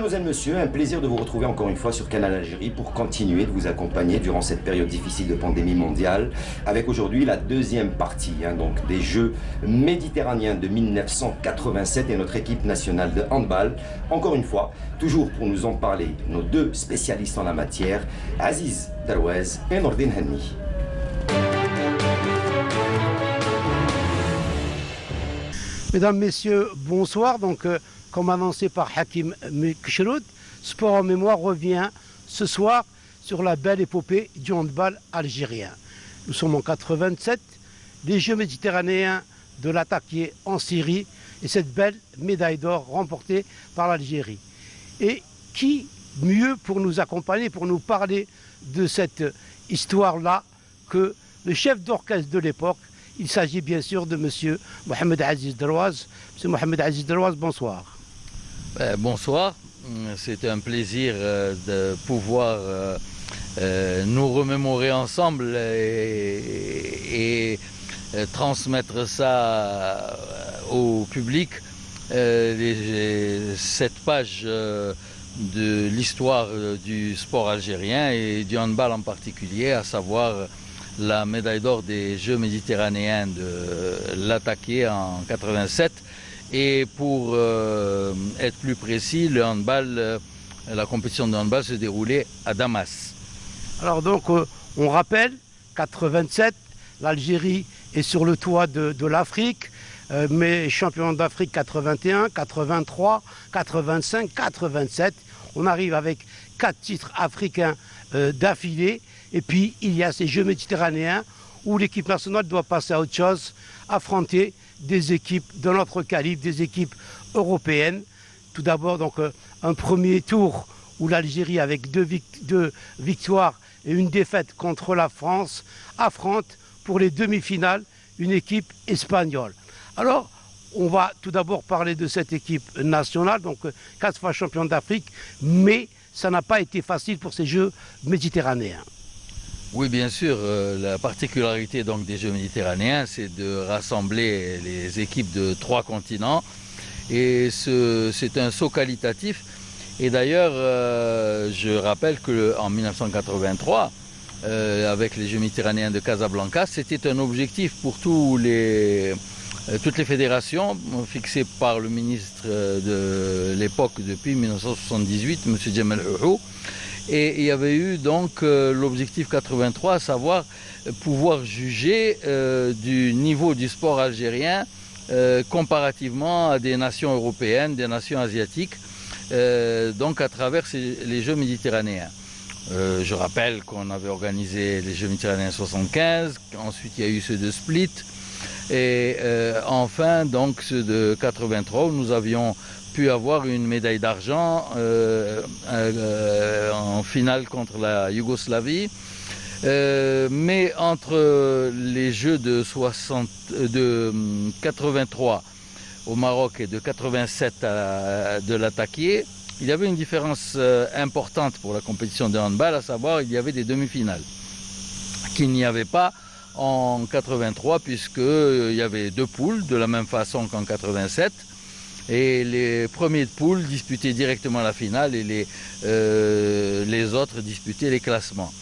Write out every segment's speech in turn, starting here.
Mesdames et messieurs, un plaisir de vous retrouver encore une fois sur Canal Algérie pour continuer de vous accompagner durant cette période difficile de pandémie mondiale avec aujourd'hui la deuxième partie donc des Jeux méditerranéens de 1987 et notre équipe nationale de handball. Encore une fois, toujours pour nous en parler, nos deux spécialistes en la matière, Aziz Darouez et Nordine Henni. Mesdames, Messieurs, bonsoir. Donc, comme annoncé par Hakim Kshroud, Sport en mémoire revient ce soir sur la belle épopée du handball algérien. Nous sommes en 87, les Jeux méditerranéens de l'attaqué en Syrie et cette belle médaille d'or remportée par l'Algérie. Et qui mieux pour nous accompagner, pour nous parler de cette histoire-là que le chef d'orchestre de l'époque. Il s'agit bien sûr de M. Mohamed Aziz Darouez. M. Mohamed Aziz Darouez, bonsoir. Bonsoir, c'est un plaisir de pouvoir nous remémorer ensemble et transmettre ça au public, cette page de l'histoire du sport algérien et du handball en particulier, à savoir la médaille d'or des Jeux méditerranéens de l'attaqué en 87. Et pour être plus précis, le handball, la compétition de handball se déroulait à Damas. Alors donc, on rappelle, 87, l'Algérie est sur le toit de l'Afrique, mais champion d'Afrique 81, 83, 85, 87. On arrive avec 4 titres africains d'affilée. Et puis, il y a ces Jeux méditerranéens où l'équipe nationale doit passer à autre chose, affronter des équipes de notre calibre, des équipes européennes. Tout d'abord, donc, un premier tour où l'Algérie, avec deux victoires et une défaite contre la France, affronte pour les demi-finales une équipe espagnole. Alors, on va tout d'abord parler de cette équipe nationale, donc 4 fois champion d'Afrique, mais ça n'a pas été facile pour ces Jeux méditerranéens. Oui, bien sûr. La particularité donc des Jeux méditerranéens, c'est de rassembler les équipes de 3 continents. Et c'est un saut qualitatif. Et d'ailleurs, je rappelle qu'en 1983, avec les Jeux méditerranéens de Casablanca, c'était un objectif pour toutes les fédérations fixées par le ministre de l'époque depuis 1978, M. Djemal Ouhou. Et il y avait eu donc l'objectif 83, à savoir pouvoir juger du niveau du sport algérien comparativement à des nations européennes, des nations asiatiques, donc à travers les Jeux méditerranéens. Je rappelle qu'on avait organisé les Jeux méditerranéens 75, ensuite il y a eu ceux de Split, et enfin donc ceux de 83 où nous avions pu avoir une médaille d'argent en finale contre la Yougoslavie. Mais entre les Jeux de 83 au Maroc et de 87 de l'attaqué, il y avait une différence importante pour la compétition de handball, à savoir il y avait des demi-finales qu'il n'y avait pas en 83 puisqu'il y avait 2 poules de la même façon qu'en 87. Et les premiers de poule disputaient directement la finale et les autres disputaient les classements.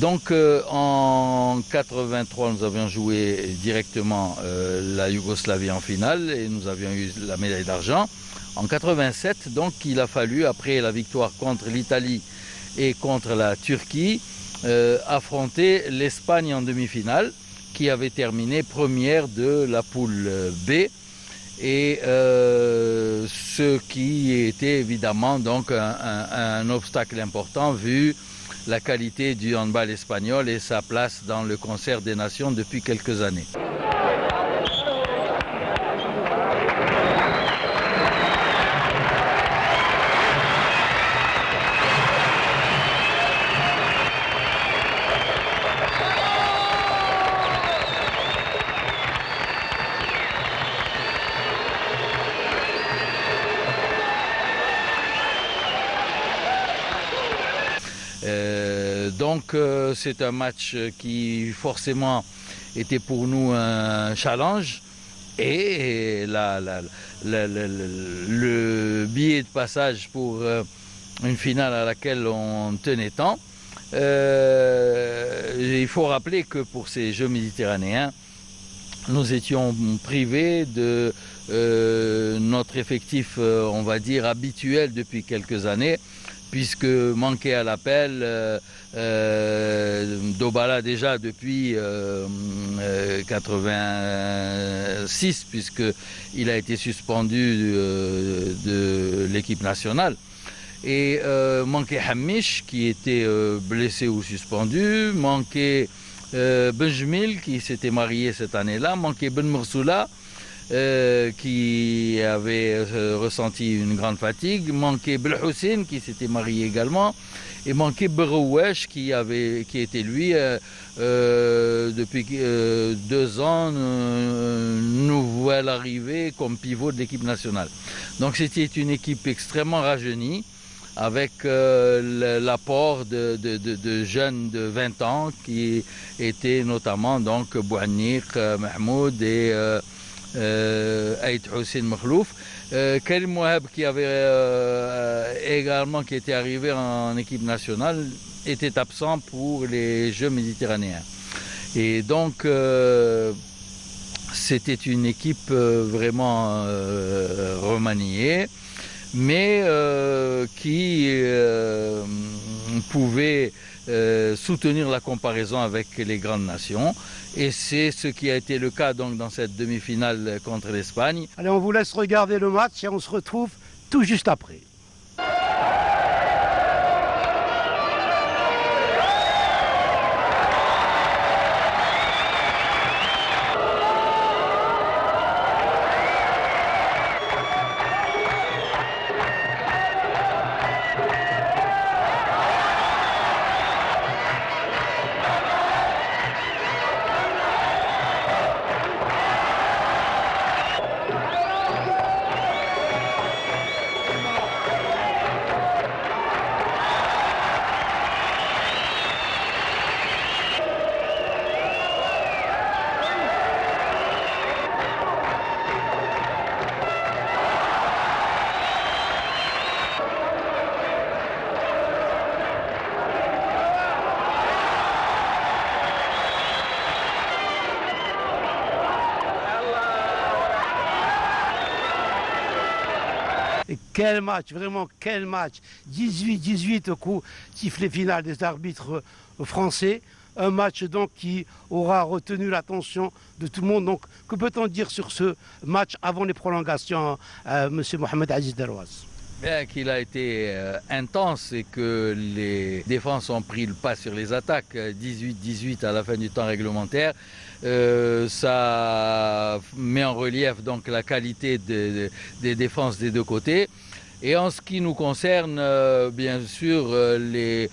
Donc en 83, nous avions joué directement la Yougoslavie en finale et nous avions eu la médaille d'argent. En 87, donc il a fallu, après la victoire contre l'Italie et contre la Turquie, affronter l'Espagne en demi-finale, qui avait terminé première de la poule B. Et ce qui était évidemment donc un obstacle important vu la qualité du handball espagnol et sa place dans le concert des nations depuis quelques années. Donc c'est un match qui forcément était pour nous un challenge Et le billet de passage pour une finale à laquelle on tenait tant. Il faut rappeler que pour ces Jeux méditerranéens, nous étions privés de notre effectif, on va dire, habituel depuis quelques années, puisque manqué à l'appel, Dobala déjà depuis 86, puisqu'il a été suspendu de l'équipe nationale. Et manquait Hamish qui était blessé ou suspendu, manquait Benjmil qui s'était marié cette année-là, manquait Ben Moursoula qui avait ressenti une grande fatigue, manquait Belhoussine qui s'était marié également, et manquait Berouesh qui était lui depuis 2 ans nouvelle arrivée comme pivot de l'équipe nationale. Donc c'était une équipe extrêmement rajeunie, avec l'apport de jeunes de 20 ans qui étaient notamment donc Bouhanniq, Mahmoud et Aït Hussein Makhlouf. Karim Mouhab qui qui était arrivé en équipe nationale était absent pour les Jeux méditerranéens. Et donc c'était une équipe vraiment remaniée, mais qui pouvait soutenir la comparaison avec les grandes nations. Et c'est ce qui a été le cas donc dans cette demi-finale contre l'Espagne. Allez, on vous laisse regarder le match et on se retrouve tout juste après. Et quel match, vraiment quel match. 18-18 au coup, sifflet final des arbitres français. Un match donc qui aura retenu l'attention de tout le monde. Donc que peut-on dire sur ce match avant les prolongations, monsieur Mohamed Aziz Derouaz? Bien qu'il a été intense et que les défenses ont pris le pas sur les attaques, 18-18 à la fin du temps réglementaire, ça met en relief donc la qualité des défenses des deux côtés. Et en ce qui nous concerne, bien sûr, les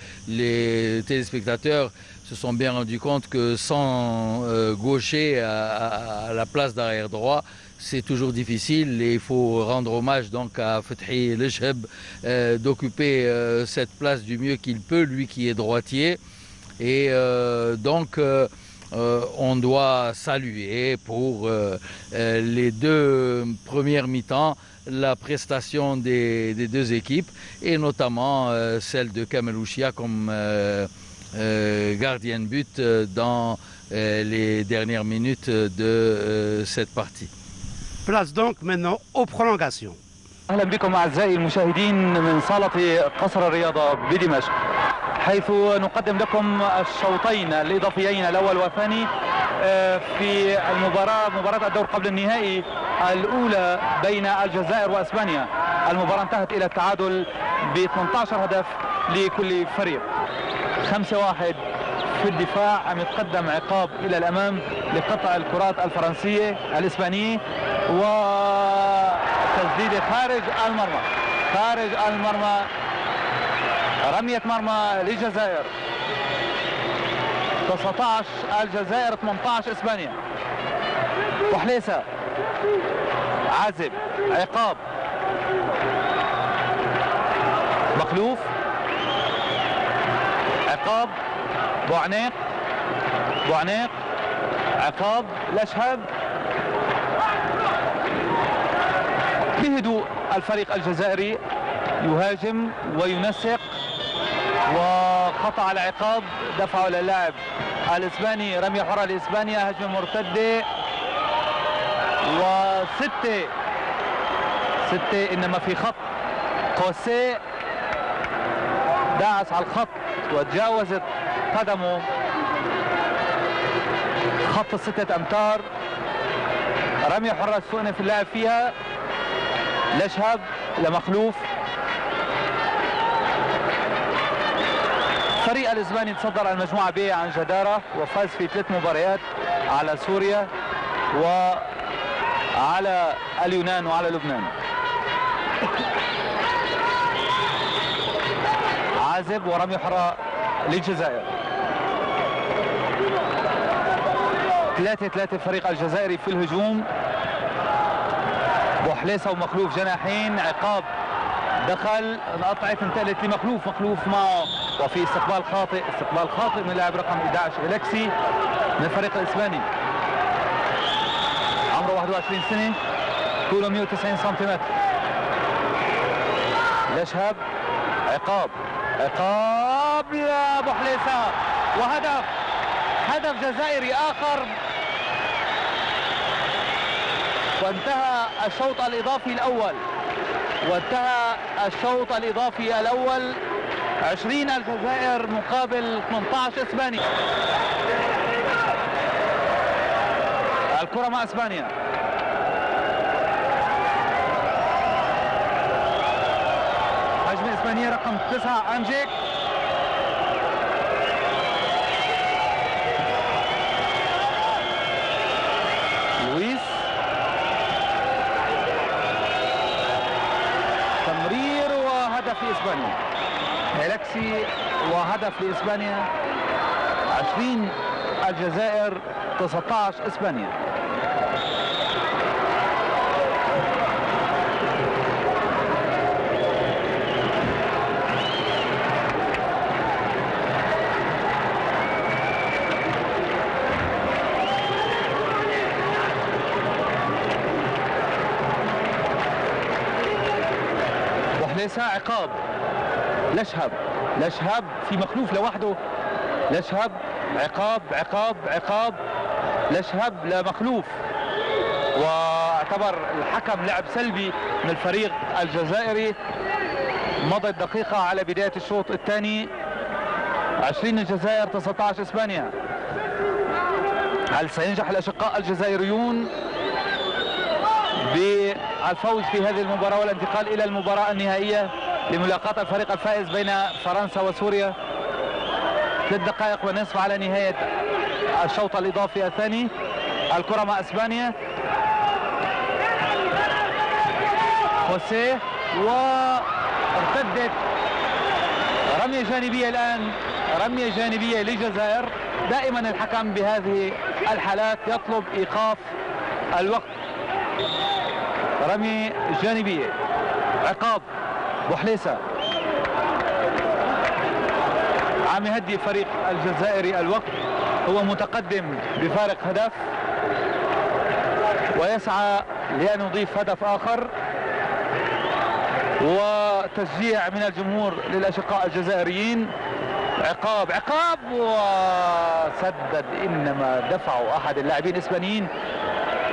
téléspectateurs se sont bien rendus compte que sans gaucher à la place d'arrière droit, c'est toujours difficile et il faut rendre hommage donc à Fethi Lecheb d'occuper cette place du mieux qu'il peut, lui qui est droitier. Et donc on doit saluer pour les 2 premières mi-temps la prestation des 2 équipes et notamment celle de Kamel Ouchia comme gardien de but dans les dernières minutes de cette partie. Place donc maintenant aux prolongations. أهلا بكم أعزائي المشاهدين من صالة قصر الرياضة بدمشق، حيث نقدم لكم الشوطين الإضافيين الأول والثاني في مباراة الدور قبل النهائي الأولى بين الجزائر وأسبانيا. المباراة انتهت إلى التعادل ب 18 هدف لكل فريق. 5-1 في الدفاع، يتقدم عقاب إلى الأمام لقطع الكرات الفرنسية الإسبانية وتسديد خارج المرمى، رمية مرمى للجزائر. 19 الجزائر 18 إسبانيا. وحليسة عازب، عقاب مخلوف، عقاب بوعنيق، عقاب لشهب، بهدوء الفريق الجزائري يهاجم وينسق، وخطأ على عقاب دفعه للاعب الإسباني. رمية حرة لإسبانيا، هجمة مرتدة وستة إنما في خط خوسيه داعس على الخط وتجاوزت قدمه خط 6 أمتار. رمية حرة استؤنف اللاعب فيها لشهب لمخلوف. الفريق الإسباني تصدر المجموعة ب عن جدارة وفاز في 3 مباريات على سوريا وعلى اليونان وعلى لبنان. عازب ورمي حرة للجزائر. 3-3 الفريق الجزائري في الهجوم. بوحليسة ومخلوف جناحين. عقاب دخل، انقطعت انتقلت لمخلوف، مخلوف معه وفي استقبال خاطئ من اللاعب رقم 11 إلكسي من الفريق الإسباني. عمره 21 سنة، طوله 190 سنتيمتر. لشهب، عقاب لبوحليسة هدف جزائري آخر. وانتهى الشوط الإضافي الأول 20 الجزائر مقابل 18 إسبانيا. الكرة مع إسبانيا. هجمة إسبانية رقم 9 أنجيك. لويس، تمرير وهدف لإسبانيا. إلكسي وهدف لإسبانيا. 20 الجزائر 19 إسبانيا. بوحليسة، عقاب لشهب في مخلوف لوحده. لشهب، عقاب لشهب لمخلوف. واعتبر الحكم لعب سلبي من الفريق الجزائري. مضت دقيقة على بداية الشوط الثاني. 20 الجزائر 19 إسبانيا. هل سينجح الأشقاء الجزائريون بالفوز في هذه المباراة والانتقال إلى المباراة النهائية لملاقاة الفريق الفائز بين فرنسا وسوريا؟ 3 دقائق ونصف على نهاية الشوط الإضافي الثاني. الكرة مع إسبانيا. خوسيه وارتدت رمية جانبية الآن، رمية جانبية للجزائر. دائما الحكم بهذه الحالات يطلب إيقاف الوقت. رمية جانبية. عقاب بوحليسة. عم يهدي الفريق الجزائري الوقت، هو متقدم بفارق هدف ويسعى لأن يضيف هدف آخر. وتشجيع من الجمهور للأشقاء الجزائريين. عقاب وسدد، إنما دفعوا أحد اللاعبين الإسبانيين.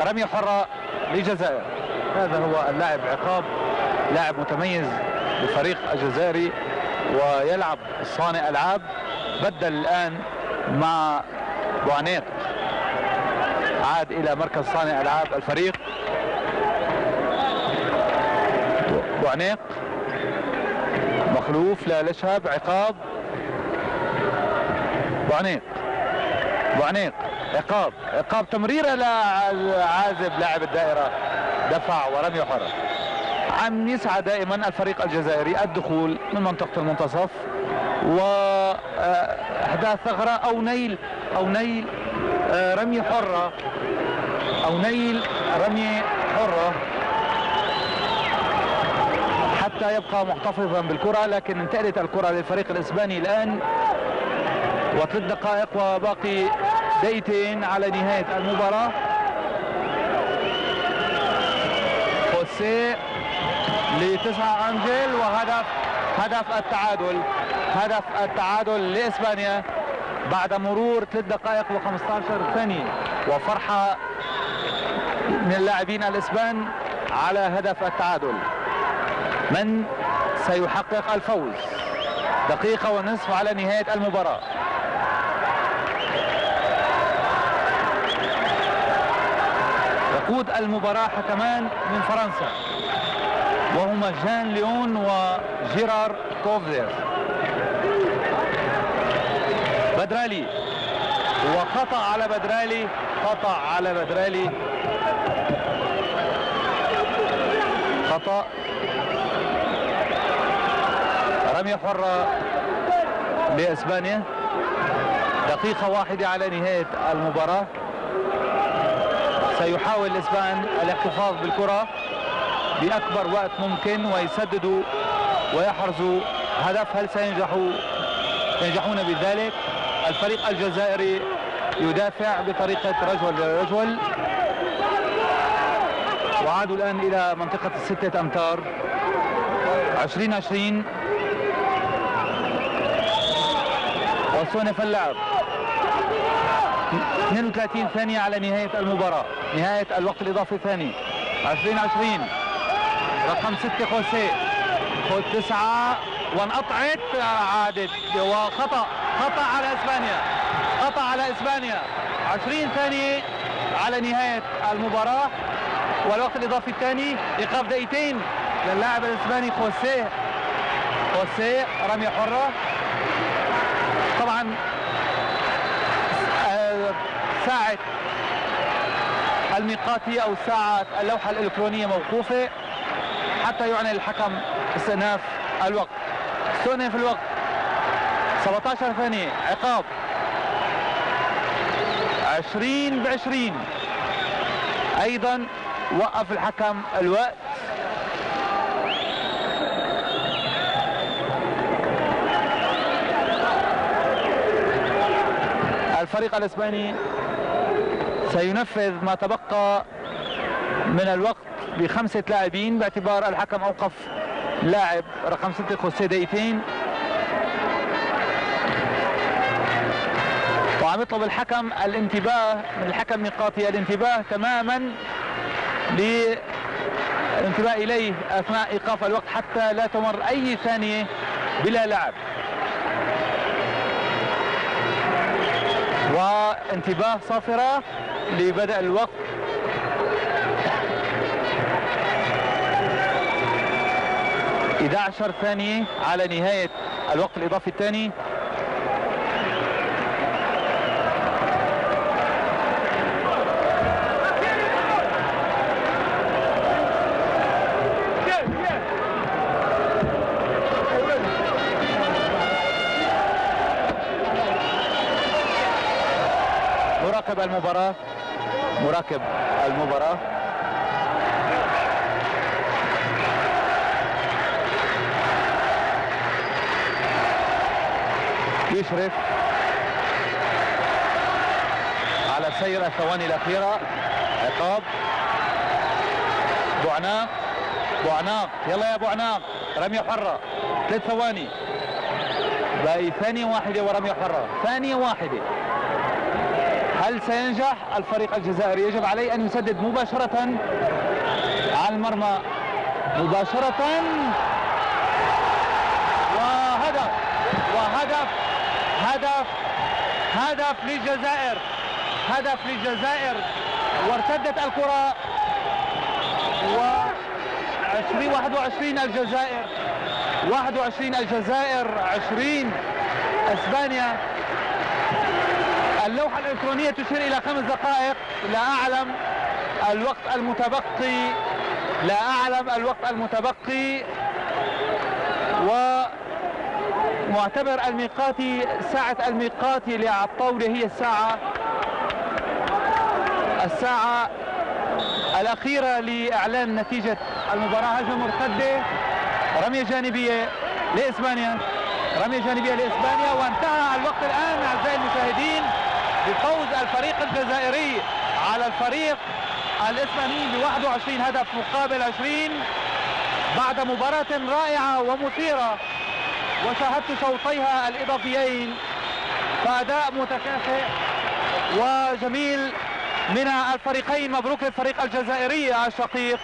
رمية حرة للجزائر. هذا هو اللاعب عقاب، لاعب متميز بالفريق الجزائري ويلعب صانع ألعاب. بدل الآن مع بوعنيق، عاد إلى مركز صانع ألعاب الفريق. بوعنيق، مخلوف للشهب، عقاب، بوعنيق، عقاب تمريرة لعازب لاعب الدائرة، دفع ورمي حرة. عم يسعى دائما الفريق الجزائري الدخول من منطقة المنتصف واحداث ثغرة او نيل رمي حرة، رمي حرة حتى يبقى محتفظا بالكرة. لكن انتقلت الكرة للفريق الاسباني الان، و3 دقائق وباقي دقيقتين على نهاية المباراة. خوسيه لتسعة أنجل، هدف التعادل لإسبانيا بعد مرور 3 دقائق و15 ثانية. وفرحة من اللاعبين الإسبان على هدف التعادل. من سيحقق الفوز؟ دقيقة ونصف على نهاية المباراة. يقود المباراة حكمان من فرنسا وهما جان ليون وجيرار كوفلر. بدرالي، وخطأ على بدرالي، خطأ. رمية حرة لإسبانيا. دقيقة واحدة على نهاية المباراة. سيحاول الإسبان الاحتفاظ بالكرة بأكبر وقت ممكن ويسددوا ويحرزوا هدف. هل سينجحون بذلك؟ الفريق الجزائري يدافع بطريقة رجل لرجل. وعادوا الآن إلى منطقة 6 أمتار. 20-20 وصنف اللعب. 32 ثانية على نهاية المباراة، نهاية الوقت الإضافي الثاني. 20-20 رقم 6 خوسيه، خد 9 وانقطعت، عادت وخطأ على إسبانيا. 20 ثانية على نهاية المباراة والوقت الإضافي الثاني. إيقاف دقيقتين للاعب الإسباني خوسيه. رمية حرة. طبعا ساعة الميقاتي أو ساعة اللوحة الإلكترونية موقوفة حتى يعلن الحكم استئناف الوقت. 17 ثانية عقاب. 20-20 أيضا وقف الحكم الوقت. الفريق الإسباني سينفذ ما تبقى من الوقت ب5 لاعبين باعتبار الحكم أوقف لاعب رقم 6 خوسيه دقيقتين. وعم يطلب الحكم الانتباه من الحكم ميقاتي، الانتباه تماما للانتباه إليه أثناء إيقاف الوقت حتى لا تمر أي ثانية بلا لعب. وانتباه صافرة لبدء الوقت. – 11 ثانية على نهاية الوقت الإضافي الثاني. مراقب المباراة يشرف على سير الثواني الأخيرة. عقاب. بوعناق يلا يا بوعناق. رمية حرة 3 ثواني، باقي ثانية واحدة ورمية حرة، ثانية واحدة. هل سينجح الفريق الجزائري؟ يجب عليه أن يسدد مباشرة على المرمى مباشرة. هدف للجزائر. وارتدت الكرة. 21 الجزائر 20 إسبانيا. اللوحة الإلكترونية تشير إلى 5 دقائق. لا أعلم الوقت المتبقي. ومعتبر الميقاتي ساعة الميقاتي للطاولة هي الساعة الأخيرة لإعلان نتيجة المباراة. هجمة مرتدة، رمية جانبية لإسبانيا، وانتهى الوقت الآن أعزائي المشاهدين بفوز الفريق الجزائري على الفريق الإسباني ب21 هدف مقابل 20. بعد مباراة رائعة ومثيرة وشاهدت شوطيها الإضافيين، فأداء متكافئ وجميل من الفريقين. مبروك للفريق الجزائري الشقيق،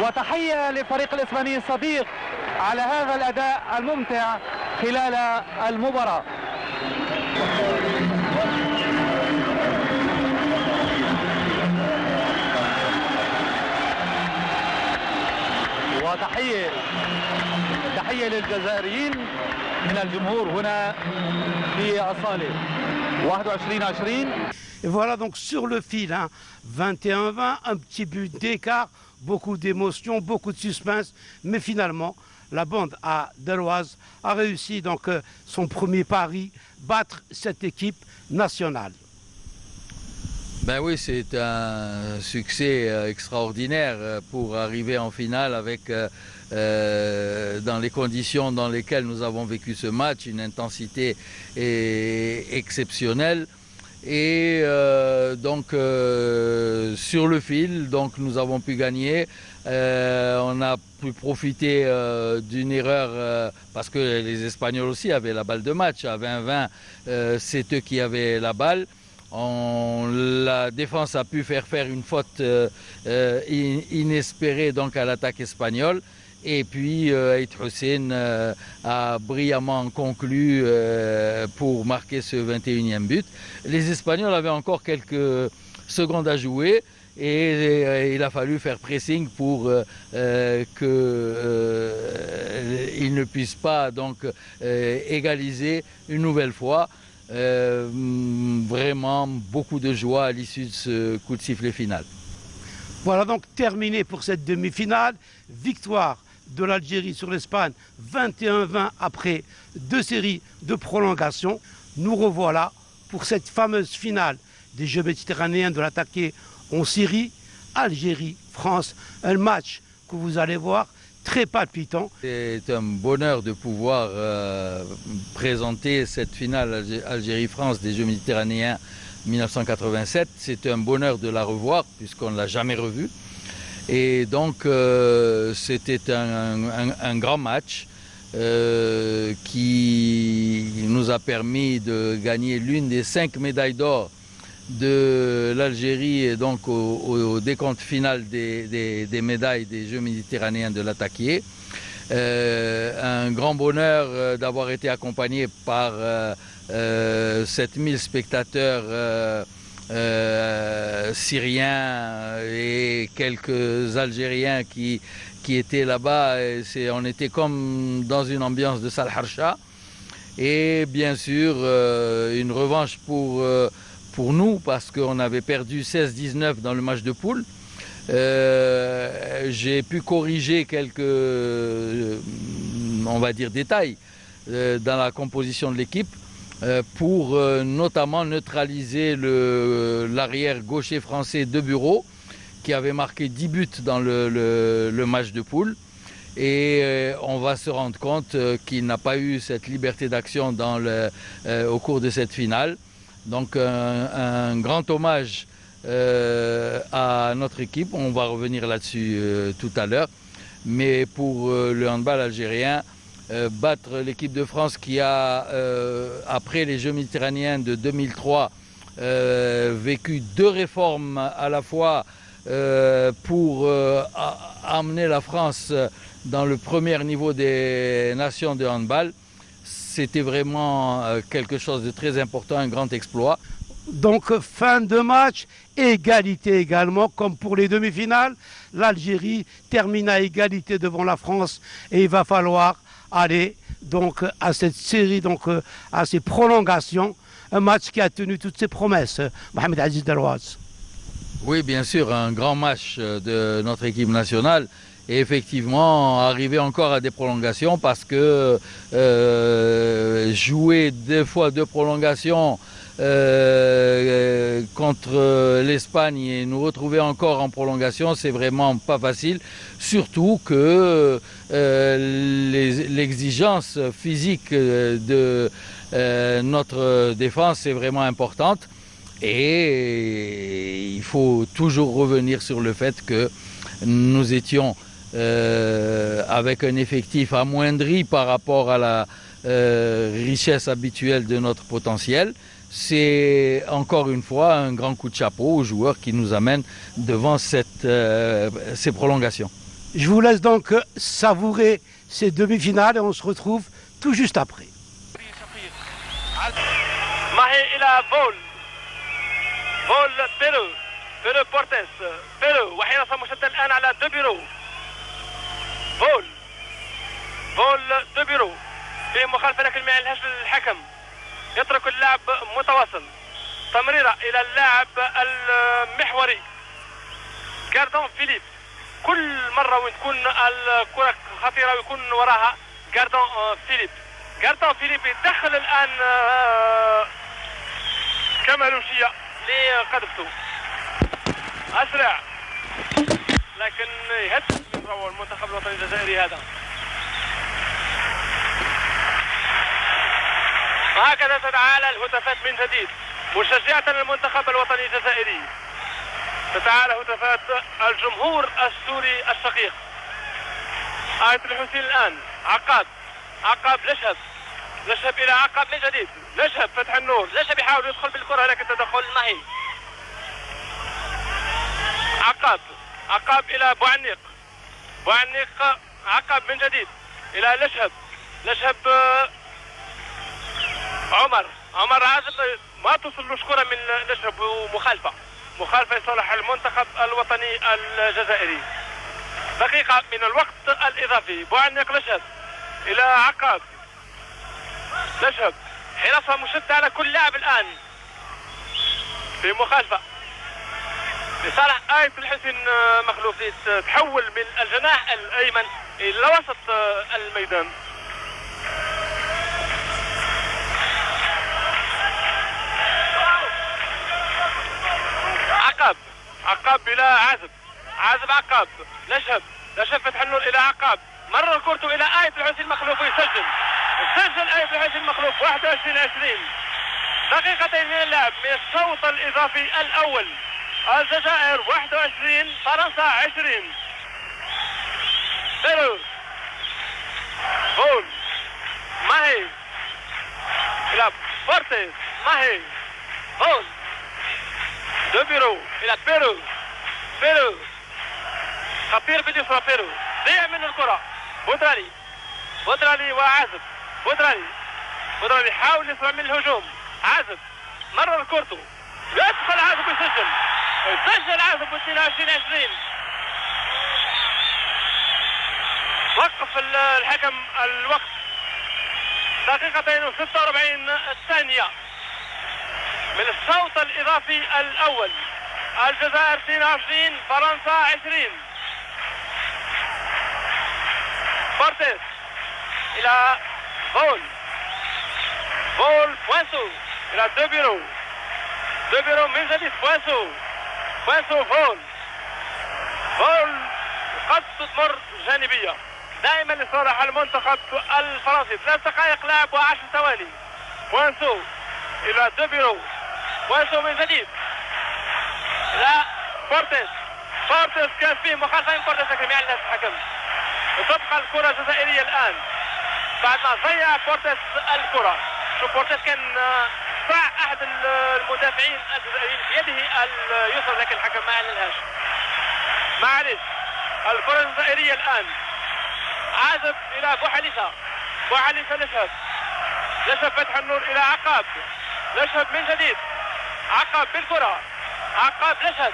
وتحية للفريق الإسباني الصديق على هذا الأداء الممتع خلال المباراة. وتحية للجزائريين من الجمهور هنا في الصالة 21-20. Et voilà donc sur le fil, hein, 21-20, un petit but d'écart, beaucoup d'émotions, beaucoup de suspense, mais finalement la bande à Deloise a réussi donc son premier pari, battre cette équipe nationale. Ben oui, c'est un succès extraordinaire pour arriver en finale avec, dans les conditions dans lesquelles nous avons vécu ce match, une intensité exceptionnelle. Et donc sur le fil, donc nous avons pu gagner. On a pu profiter d'une erreur parce que les Espagnols aussi avaient la balle de match. À 20-20, c'est eux qui avaient la balle. La défense a pu faire une faute inespérée donc à l'attaque espagnole. Et puis Aït Hussein a brillamment conclu pour marquer ce 21e but. Les Espagnols avaient encore quelques secondes à jouer et il a fallu faire pressing pour qu'ils ne puissent pas donc égaliser une nouvelle fois. Vraiment beaucoup de joie à l'issue de ce coup de sifflet final. Voilà donc terminé pour cette demi-finale. Victoire de l'Algérie sur l'Espagne, 21-20 après 2 séries de prolongation. Nous revoilà pour cette fameuse finale des Jeux méditerranéens de l'attaqué en Syrie, Algérie-France. Un match que vous allez voir très palpitant. C'est un bonheur de pouvoir présenter cette finale Algérie-France des Jeux méditerranéens 1987. C'est un bonheur de la revoir puisqu'on ne l'a jamais revue. Et donc c'était un grand match qui nous a permis de gagner l'une des 5 médailles d'or de l'Algérie et donc au décompte final des médailles des Jeux méditerranéens de l'attaqué. Un grand bonheur d'avoir été accompagné par 7000 spectateurs syriens et quelques Algériens qui étaient là-bas. On était comme dans une ambiance de Salle Harsha. Et bien sûr, une revanche pour nous parce qu'on avait perdu 16-19 dans le match de poule. J'ai pu corriger quelques, on va dire, détails dans la composition de l'équipe pour notamment neutraliser l'arrière gaucher français De Bureau qui avait marqué 10 buts dans le match de poule. Et on va se rendre compte qu'il n'a pas eu cette liberté d'action au cours de cette finale. Donc un grand hommage à notre équipe, on va revenir là-dessus tout à l'heure. Mais pour le handball algérien, battre l'équipe de France qui a, après les Jeux méditerranéens de 2003, vécu 2 réformes à la fois pour amener la France dans le premier niveau des nations de handball, c'était vraiment quelque chose de très important, un grand exploit. Donc fin de match, égalité également comme pour les demi-finales. L'Algérie termine à égalité devant la France et il va falloir aller donc à cette série, donc à ces prolongations. Un match qui a tenu toutes ses promesses. Mohamed Aziz Deloise. Oui, bien sûr, un grand match de notre équipe nationale. Et effectivement, arriver encore à des prolongations parce que jouer 2 fois 2 prolongations contre l'Espagne et nous retrouver encore en prolongation, c'est vraiment pas facile. Surtout que l'exigence physique de notre défense est vraiment importante. Et il faut toujours revenir sur le fait que nous étions avec un effectif amoindri par rapport à la richesse habituelle de notre potentiel. C'est encore une fois un grand coup de chapeau aux joueurs qui nous amènent devant ces prolongations. Je vous laisse donc savourer ces demi-finales et on se retrouve tout juste après. Mahi إلى فول بيرو بورتيس وحراسة مشددة الآن على دوبيرو فول دوبيرو في مخالفة لكن ما يلهاش الحكم يترك اللعب متواصل تمريرة إلى اللاعب المحوري جاردون فيليب كل مرة وين تكون الكرة خطيرة ويكون وراها جاردون فيليب يدخل الآن كمالوشية لقدمته أسرع لكن يهدد من المنتخب الوطني الجزائري هذا. هكذا تتعالى الهتافات من جديد مشجعة المنتخب الوطني الجزائري. تتعالى هتافات الجمهور السوري الشقيق. آية الحسين الآن عقاب لشهب إلى عقاب من جديد لشهب فتح النور لشهب يحاول يدخل بالكرة لكن تدخل ماهي عقاب إلى بوعنيق عقاب من جديد إلى لشهب عمر عازم ما توصلوش كرة من لشهب ومخالفة لصالح المنتخب الوطني الجزائري. دقيقة من الوقت الإضافي بوعنيق لشهب إلى عقاب لشهب حراسة مشددة على كل لاعب الآن في مخالفة لصالح آية الحسين مخلوف تحول من الجناح الأيمن إلى وسط الميدان. عقاب إلى عازب عقاب لشهب فتح النور إلى عقاب مرر كرته إلى آية الحسين مخلوف ويسجل آية الحسين مخلوف 21-20 دقيقتين من اللعب من الشوط الإضافي الأول. الجزائر 21 فرنسا 20. فول ماهي إلى بورتيس ماهي فول دوبيرو إلى بيرو خطير باليسرى ضيع من الكرة بودرالي وعازب بودرالي حاول يسرع من الهجوم عازب مرر كورته يدخل عازب ويسجل عازب 22-20. وقف الحكم الوقت دقيقتين و46 ثانية من الشوط الإضافي الأول. الجزائر 22 فرنسا 20. بورتيس إلى فول بوانسو إلى دوبيرو من جديد بوانسو فول قد تمر جانبية دائما لصالح المنتخب الفرنسي. 3 دقائق لعب و10 ثواني. بوانسو إلى دوبيرو من جديد إلى بورتيس كان فيه مخالفة من بورتيس لكن ما يعلنش الحكم. وتبقى الكرة الجزائرية الآن بعد ما ضيع بورتيس الكرة. بورتيس كان باع أحد المدافعين الجزائريين بيده اليسرى لكن الحكم ما يعلنهاش. معلش الكرة الجزائرية الآن عازب إلى بوحليفة لشهب فتح النور إلى عقاب لشهب من جديد عقاب بالكرة لشهب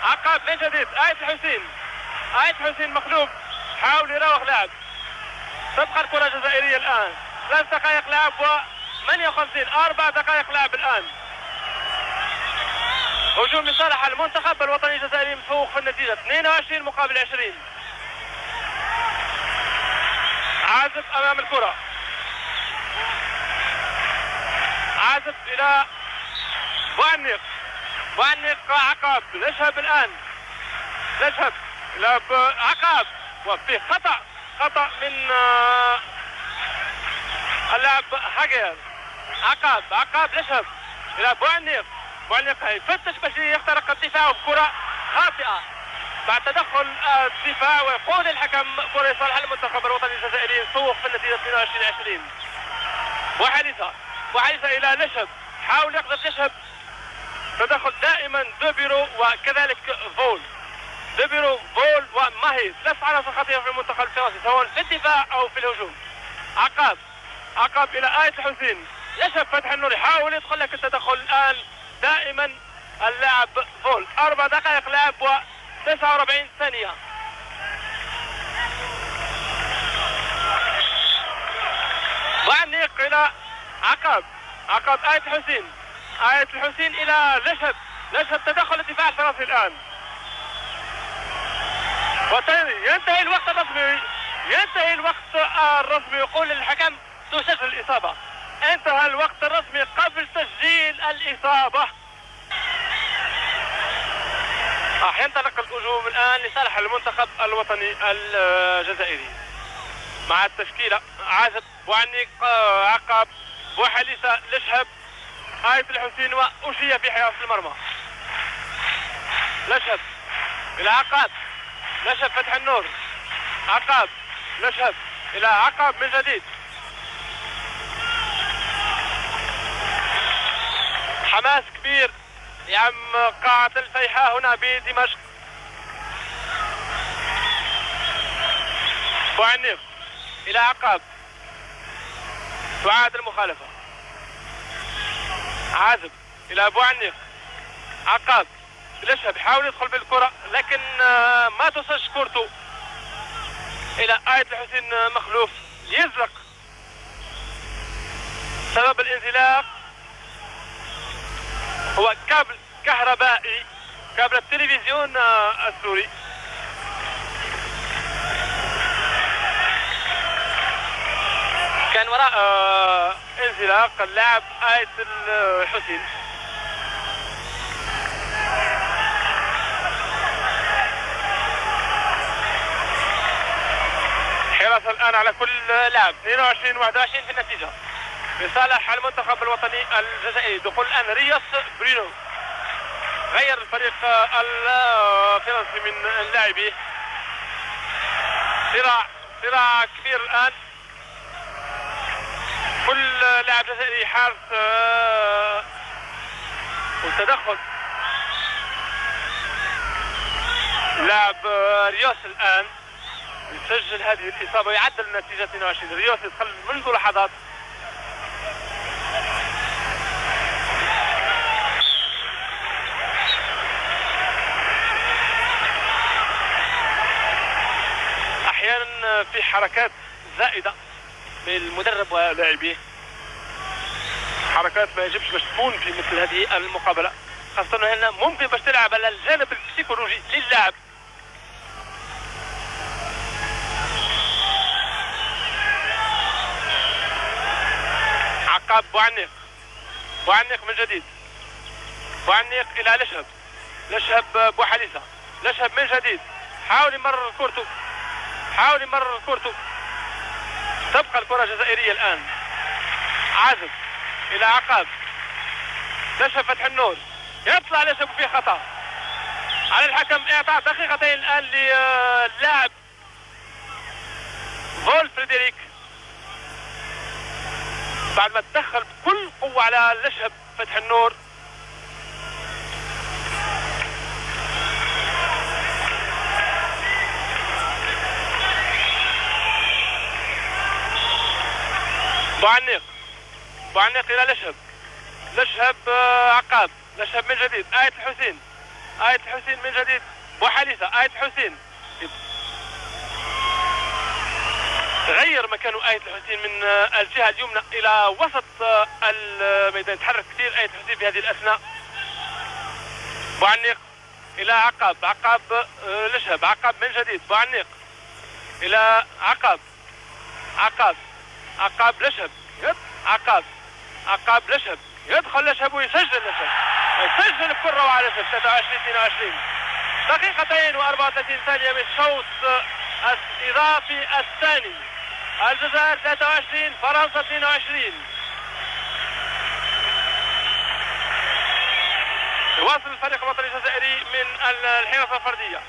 عقاب من جديد آية الحسين مخلوف حاول يراوغ لاعب. تبقى الكرة الجزائرية الآن 3 دقائق لعب و58 4 دقائق لعب الآن. هجوم لصالح المنتخب الوطني الجزائري متفوق في النتيجة 22 مقابل 20. عازب أمام الكرة إلى بوعنيق عقاب لشهب الآن إلى عقاب وفي خطأ من اللاعب هاجر. عقاب لشهب إلى بوعنيق يفتش باش يخترق الدفاع وكرة بعد تدخل الدفاع ويقود الحكم كرة لصالح المنتخب الوطني الجزائري سوق في النتيجة 22-20. وحالسة إلى نشب، حاول يقذف نشب، تدخل دائما دوبيرو وكذلك فول. دوبيرو فول وماهي، ثلاث عناصر خطيرة في المنتخب الفرنسي سواء في الدفاع أو في الهجوم. عقاب إلى آية الحسين، يشب فتح النور يحاول يدخل لك التدخل الآن دائما اللاعب فول. 4 دقائق لعب و49 ثانية. وعنيق إلى عقاب آية الحسين إلى لشب تدخل الدفاع الفرنسي الآن. ينتهي الوقت الرسمي يقول للحكم تسجل الإصابة. انتهى الوقت الرسمي قبل تسجيل الإصابة. ينطلق الهجوم الآن لصالح المنتخب الوطني الجزائري مع التشكيلة: عازب، بوعنيق، عقاب، بوحليسة، لشهب، آية الحسين وأوشية في حراسة المرمى. لشهب إلى عقاب، لشهب فتح النور، عقاب، لشهب إلى عقاب من جديد. حماس كبير يعم قاعة الفيحاء هنا بدمشق. بوعنيق إلى عقاب، تعاد المخالفة. عازب إلى بوعنيق، عقاب، لشهب يحاول يدخل بالكرة لكن ما تصج كورته إلى آية الحسين مخلوف، يزلق. سبب الانزلاق هو كابل كهربائي، كابل التلفزيون السوري. كان وراء انزلاق اللاعب آية الحسين. حراسة الآن على كل لاعب، 22-21 في النتيجة لصالح المنتخب الوطني الجزائري. دخول الآن رياس برينو، غير الفريق الفرنسي من لاعبيه. صراع كبير الآن، كل لاعب جزائري حارس والتدخل. لاعب رياس الآن يسجل هذه الإصابة ويعدل النتيجة 22. رياس يدخل منذ لحظات. أحيانا في حركات زائدة من المدرب ولاعبيه، حركات ما يجبش باش تكون في مثل هذه المقابلة، خاصة أنها ممكن باش تلعب على الجانب البسيكولوجي للاعب. عقاب، بوعنيق من جديد، بوعنيق إلى لشهب بوحليسة، لشهب من جديد، حاول يمرر كورته، تبقى الكرة جزائرية الآن. عازب إلى عقاب، لشهب فتح النور، يطلع لشهب في خطأ على الحكم. إعطاء دقيقتين الآن للاعب فول فريدريك بعد ما تدخل بكل قوة على لشهب فتح النور. بوعنيق إلى لشهب عقاب، لشهب من جديد، آية الحسين من جديد، بوحليسة، آية الحسين غير مكانه آية الحسين من الجهة اليمنى إلى وسط الميدان، تحرك كثير آية الحسين في هذه الأثناء. بوعنيق إلى عقاب لشهب، عقاب من جديد، بوعنيق إلى عقاب لشهب، عقاب لشهب، يدخل لشهب ويسجل يسجل بكل روعة لشهب. 23-22 دقيقتين و34 ثانية من الشوط الإضافي الثاني. الجزائر 23 فرنسا 22. يواصل الفريق الوطني الجزائري من الحراسة الفردية.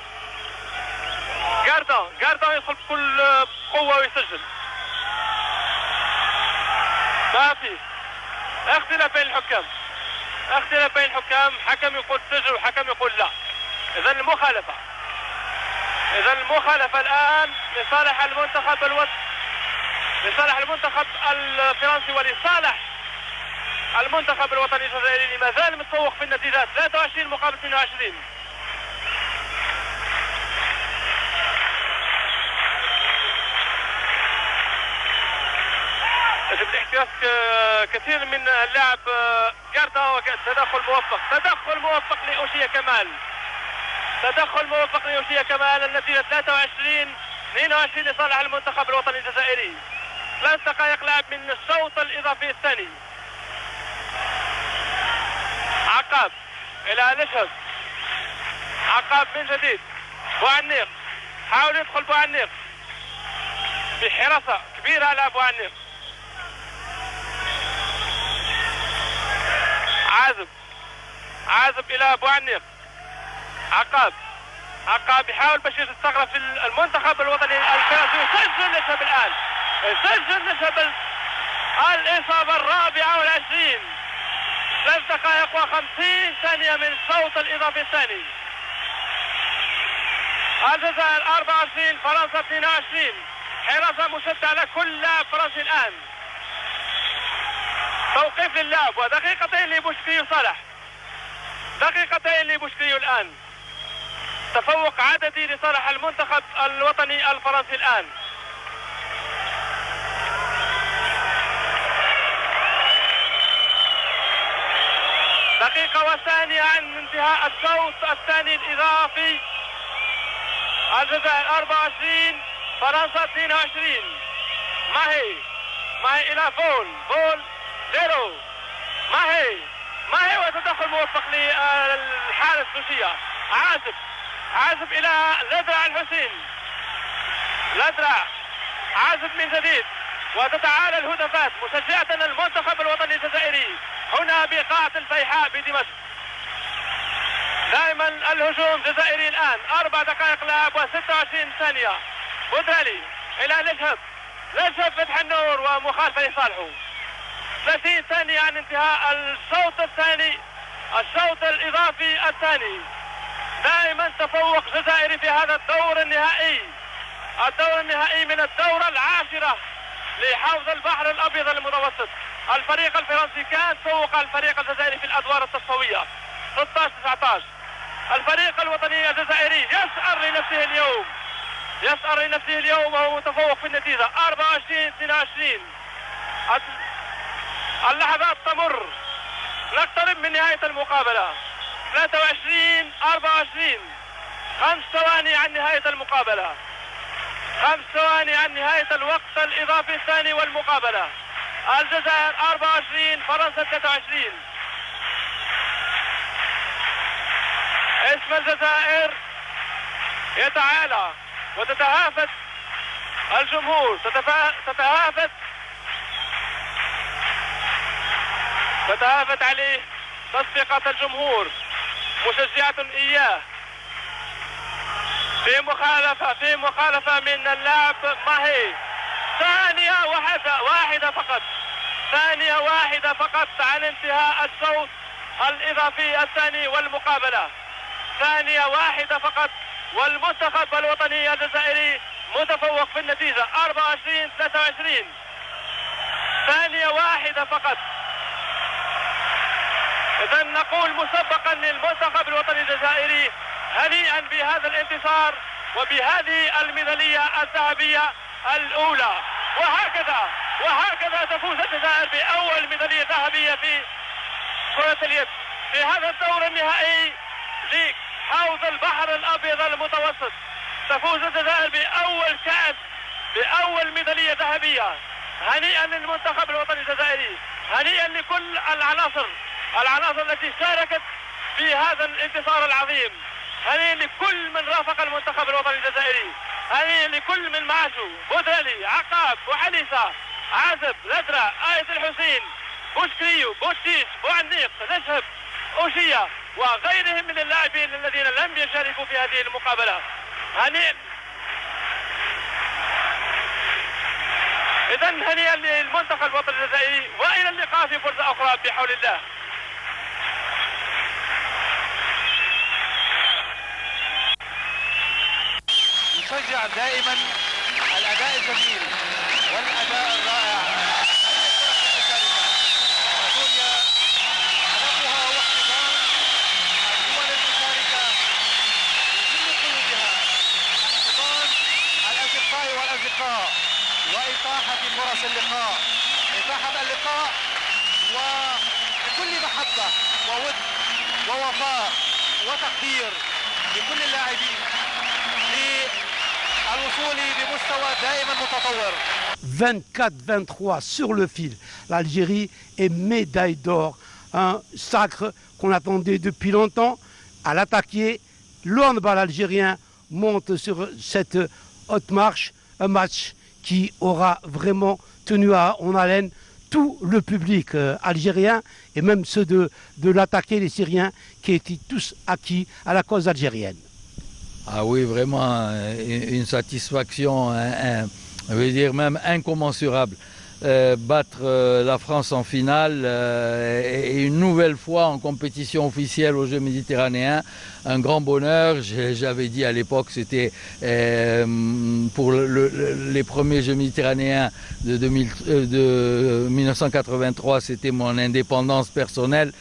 جاردون يدخل بكل قوة ويسجل. ما في اختلاف بين الحكام، اختلاف بين الحكام، حكم يقول سجل وحكم يقول لا. إذا المخالفة الآن لصالح المنتخب الفرنسي ولصالح المنتخب الوطني الجزائري ما زال متفوق في النتيجة 23 مقابل 22. يجب الاحتراس كثير من اللاعب جاردا، تدخل موفق لأوشيا كمال. النتيجة 23-22 لصالح المنتخب الوطني الجزائري. 3 دقائق لعب من الشوط الإضافي الثاني. عقاب إلى نشهد، عقاب من جديد. بوعنيق حاول يدخل، بوعنيق بحراسة كبيرة على بوعنيق. عازب إلى بوعنيق. عقاب يحاول باش يستغرق في المنتخب الوطني الفرنسي. يسجل نشهب الآن، الإصابة 24. 3 دقائق و50 ثانية من الشوط الإضافي الثاني. الجزائر 24 فرنسا 22. حراسة مشددة على كل لاعب فرنسي الآن. توقيف للعب ودقيقتين لبوشكريو صالح. الآن تفوق عددي لصالح المنتخب الوطني الفرنسي الآن. دقيقة وثانية عن انتهاء الشوط الثاني الإضافي. الجزائر 24 فرنسا 22. ماهي إلى فول 0. ماهي وتدخل موفق للحارس روسيا. عازب إلى لدرع الحسين. عازب من جديد، وتتعالى الهتافات مشجعة المنتخب الوطني الجزائري هنا بقاعة الفيحاء بدمشق. دائما الهجوم جزائري الآن. 4 دقائق لعب و26 ثانية. بودرالي إلى نشهب فتح النور ومخالفة لصالحه. 30 ثانية عن انتهاء الشوط الإضافي الثاني. دائما تفوق جزائري في هذا الدور النهائي من الدورة 10 لحوض البحر الأبيض المتوسط. الفريق الفرنسي كان فوق الفريق الجزائري في الأدوار التصفوية 16-19. الفريق الوطني الجزائري يسأر لنفسه اليوم وهو متفوق في النتيجة 24-22. اللحظات تمر، نقترب من نهاية المقابلة. 23-24. 5 ثواني عن نهاية المقابلة، 5 ثواني عن نهاية الوقت الإضافي الثاني والمقابلة. الجزائر 24 فرنسا 23. اسم الجزائر يتعالى وتتهافت الجمهور، تتهافت عليه تصفيقات الجمهور مشجعة إياه. في مخالفة من اللاعب ماهي. ثانية واحدة فقط عن انتهاء الشوط الإضافي الثاني والمقابلة. 1 ثانية فقط والمنتخب الوطني الجزائري متفوق في النتيجة 24-23. 1 ثانية فقط. إذا نقول مسبقا للمنتخب الوطني الجزائري هنيئا بهذا الانتصار وبهذه الميدالية الذهبية الأولى. وهكذا تفوز الجزائر بأول ميدالية ذهبية في كرة اليد في هذا الدور النهائي لحوض البحر الأبيض المتوسط. تفوز الجزائر بأول كأس، بأول ميدالية ذهبية. هنيئا للمنتخب الوطني الجزائري، هنيئا لكل العناصر التي شاركت في هذا الانتصار العظيم. هنيئا لكل من رافق المنتخب الوطني الجزائري، هنيئا لكل من معاشو، بودرالي، عقاب، بوحليسة، عازب، لدرع، آية الحسين، بوشكريو، بوشيش، بوعنيق، نشهب، أوشية وغيرهم من اللاعبين الذين لم يشاركوا في هذه المقابلة. إذا هنيئا للمنتخب الوطني الجزائري وإلى اللقاء في فرصة أخرى بحول الله. يشجع دائما الأداء الجميل والأداء الرائع. سوريا هدفها هو احتضان الدول المشاركة بكل قلوبها، احتضان الأصدقاء والأصدقاء وإتاحة فرص اللقاء، إتاحة اللقاء وبكل محبة وود ووفاء وتقدير لكل اللاعبين للوصول بمستوى دائما متطور. 24-23 sur le fil. L'Algérie est médaille d'or. Un sacre qu'on attendait depuis longtemps. À l'attaquer, le handball algérien monte sur cette haute marche. Un match qui aura vraiment tenu en haleine tout le public algérien et même ceux de l'attaquer, les Syriens, qui étaient tous acquis à la cause algérienne. Ah oui, vraiment une satisfaction, je veux dire même incommensurable. Battre la France en finale et une nouvelle fois en compétition officielle aux Jeux méditerranéens, un grand bonheur. J'avais dit à l'époque, c'était pour les premiers Jeux méditerranéens de 1983, c'était mon indépendance personnelle.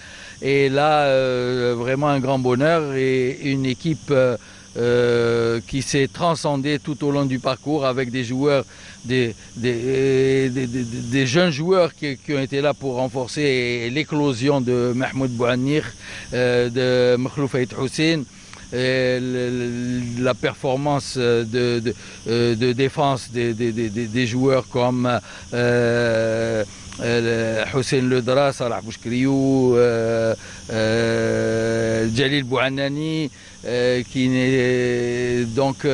Et là, vraiment un grand bonheur et une équipe qui s'est transcendée tout au long du parcours avec des joueurs, des jeunes joueurs qui ont été là pour renforcer l'éclosion de Mahmoud Bouhanir, de Mkhlouf Aït Hussein, la performance de défense des joueurs comme Hussein Ledra, Salah Bouchkriou, Jalil Bouhanani, qui est donc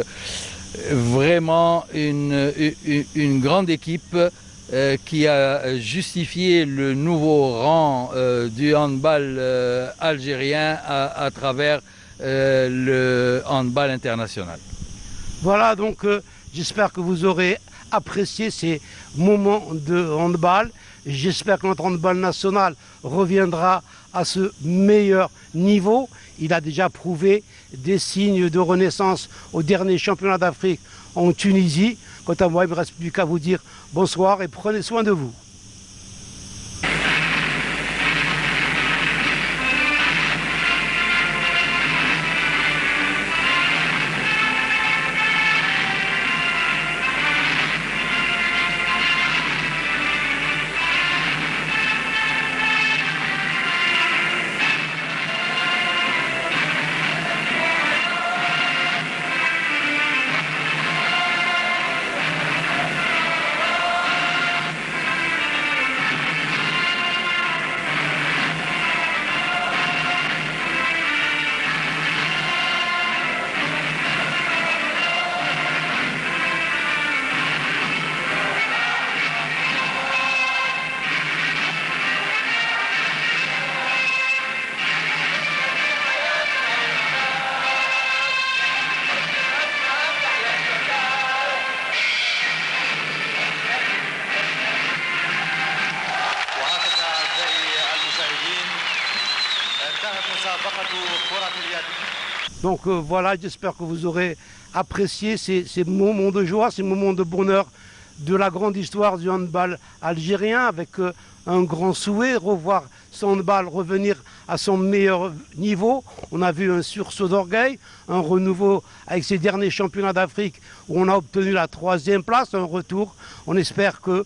vraiment une grande équipe qui a justifié le nouveau rang du handball algérien à travers le handball international. Voilà, donc j'espère que vous aurez apprécié ces moments de handball. J'espère que notre handball national reviendra à ce meilleur niveau. Il a déjà prouvé des signes de renaissance au dernier championnat d'Afrique en Tunisie. Quant à moi, il ne me reste plus qu'à vous dire bonsoir et prenez soin de vous. Donc voilà, j'espère que vous aurez apprécié ces moments de joie, ces moments de bonheur de la grande histoire du handball algérien, avec un grand souhait, revoir son handball revenir à son meilleur niveau. On a vu un sursaut d'orgueil, un renouveau avec ces derniers championnats d'Afrique où on a obtenu la 3e place, un retour. On espère qu'on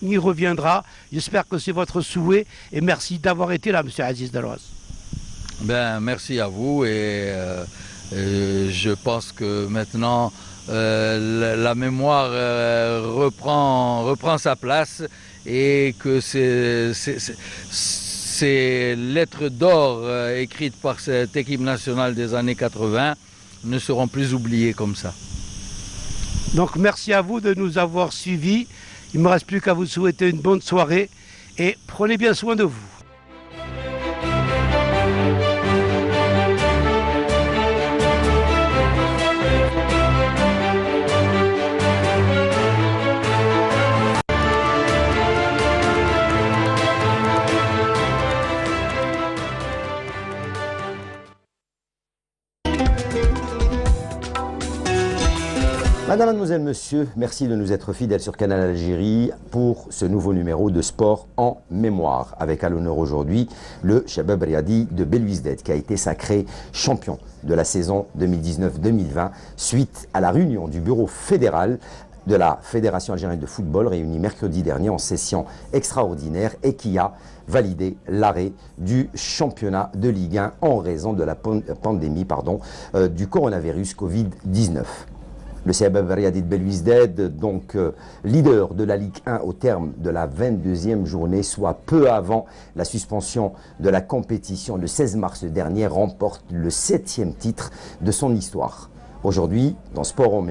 y reviendra. J'espère que c'est votre souhait et merci d'avoir été là, M. Aziz Deloaz. Ben, merci à vous et je pense que maintenant la mémoire reprend sa place et que ces lettres d'or écrites par cette équipe nationale des années 80 ne seront plus oubliées comme ça. Donc merci à vous de nous avoir suivis. Il ne me reste plus qu'à vous souhaiter une bonne soirée et prenez bien soin de vous. Madame, mademoiselle, monsieur, merci de nous être fidèles sur Canal Algérie pour ce nouveau numéro de Sport en mémoire. Avec à l'honneur aujourd'hui le Chabab Riadi de Belouizdad qui a été sacré champion de la saison 2019-2020 suite à la réunion du bureau fédéral de la Fédération algérienne de football réunie mercredi dernier en session extraordinaire et qui a validé l'arrêt du championnat de Ligue 1 en raison de la pandémie du coronavirus Covid-19. Le Chabab Riadi de Belouizdad, donc leader de la Ligue 1 au terme de la 22e journée, soit peu avant la suspension de la compétition le 16 mars dernier, remporte le 7e titre de son histoire. Aujourd'hui, dans Sport en mémoire,